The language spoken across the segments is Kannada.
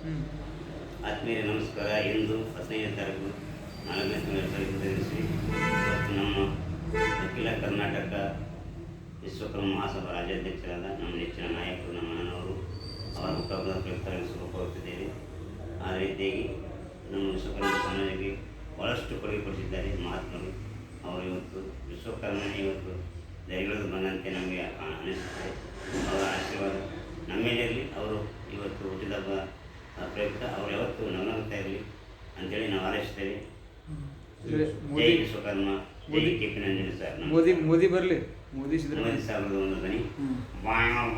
ಆತ್ಮೀಯ ನಮಸ್ಕಾರ. ಇಂದು 15ನೇ ತಾರೀಕು 4ನೇ ತಿಂಗಳ ಧರಿಸಿ ಇವತ್ತು ನಮ್ಮ ಅಖಿಲ ಕರ್ನಾಟಕ ವಿಶ್ವಕರ್ಮ ಮಹಾಸಭಾ ರಾಜ್ಯಾಧ್ಯಕ್ಷರಾದ ನಮ್ಮ ನೆಚ್ಚಿನ ನಾಯಕರು, ನಮ್ಮ ಅಣ್ಣನವರು ಅವರ ಹುಟ್ಟುಹಬ್ಬದ ಪ್ರಯುಕ್ತ ಶುಭ ಕೋರುತ್ತಿದ್ದೇವೆ. ಆ ರೀತಿಯಾಗಿ ನಮ್ಮ ವಿಶ್ವಕರ್ಮ ಸಮಾಜಕ್ಕೆ ಭಾಳಷ್ಟು ಕೊಡುಗೆ ಕೊಡಿಸಿದ್ದಾರೆ ಮಹಾತ್ಮರು. ಅವರು ಇವತ್ತು ವಿಶ್ವಕರ್ಮ ಇವತ್ತು ದಯಗಳಿದು ಬಂದಂತೆ ನಮಗೆ ಅನಿಸುತ್ತದೆ. ಅವರ ಆಶೀರ್ವಾದ ನಮ್ಮ ಮೇಲೆ ಇರಲಿ. ಅವರು ಇವತ್ತು ಹುಟ್ಟಿದಬ್ಬ ಪ್ರಯುಕ್ತ ಅವರು ಯಾವತ್ತು ನವನಗುತ್ತಾ ಇರಲಿ ಅಂತೇಳಿ ನಾವು ಹಾರೈಸ್ತೇವೆ. ಜೈ ವಿಶ್ವಕರ್ಮ, ಜೈ KP ನಂಜುಂಡಿ ಸರ್. ಮೋದಿ ಬರಲಿ, ಮೋದಿ साहब ಒಂದು ಧ್ವನಿ.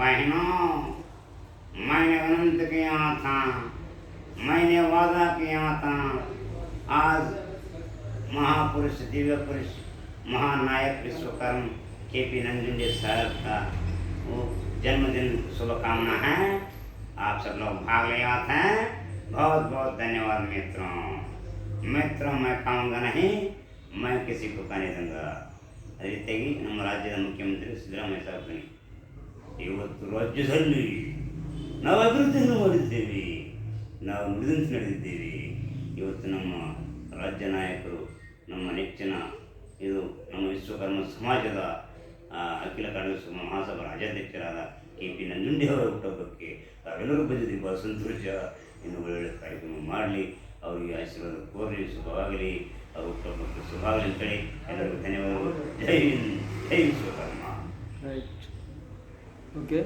बहनों, मैंने अनंत किया था, मैंने वादा किया था, आज महापुरुष, दिव्य पुरुष, महानायक विश्वकर्म KP ನಂಜುಂಡಿ साहब का वो जन्मदिन शुभकामना है. आप सब लोग भाग ले आते हैं. बहुत बहुत धन्यवाद मित्रों. मैं खाऊंगा नहीं, मैं किसी को खाने दूंगा. ಅದೇ ರೀತಿಯಾಗಿ ನಮ್ಮ ರಾಜ್ಯದ ಮುಖ್ಯಮಂತ್ರಿ ಸಿದ್ದರಾಮಯ್ಯ ಸಾಹೇಬರು ಇವತ್ತು ರಾಜ್ಯದಲ್ಲಿ ನಾವು ಅಭಿವೃದ್ಧಿಯನ್ನು ಮಾಡಿದ್ದೇವೆ, ನಾವು ನುಡಿದಂತೆ ನಡೆದಿದ್ದೇವೆ. ಇವತ್ತು ನಮ್ಮ ರಾಜ್ಯ ನಾಯಕರು, ನಮ್ಮ ನೆಚ್ಚಿನ ಇದು ನಮ್ಮ ವಿಶ್ವಕರ್ಮ ಸಮಾಜದ ಅಖಿಲ ಕರ್ನಾಟಕ ಮಹಾಸಭಾ ರಾಜ್ಯಾಧ್ಯಕ್ಷರಾದ KP ನಂಜುಂಡಿ ಅವರ ಹುಟ್ಟುಹಬ್ಬಕ್ಕೆ ತಾವೆಲ್ಲರೂ ಬಂದಿದ್ದೀವಿ. ಭಾಳ ಸಂತೋಷ. ಇನ್ನು ಒಳ್ಳೊಳ್ಳೆ ಕಾರ್ಯಕ್ರಮ ಮಾಡಲಿ, ಅವರಿಗೆ ಆಶೀರ್ವಾದ ಕೋರಲಿ, ಶುಭವಾಗಲಿ, ಅವರು ಹುಟ್ಟುಹಬ್ಬಕ್ಕೆ ಶುಭವಾಗಲಿ ಅಂತೇಳಿ ಎಲ್ಲರಿಗೂ ಧನ್ಯವಾದಗಳು. ಜೈ ಹಿಂದ್, ಜೈ ವಿಶ್ವಕರ್ಮ. ರೈಟ್. ಓಕೆ.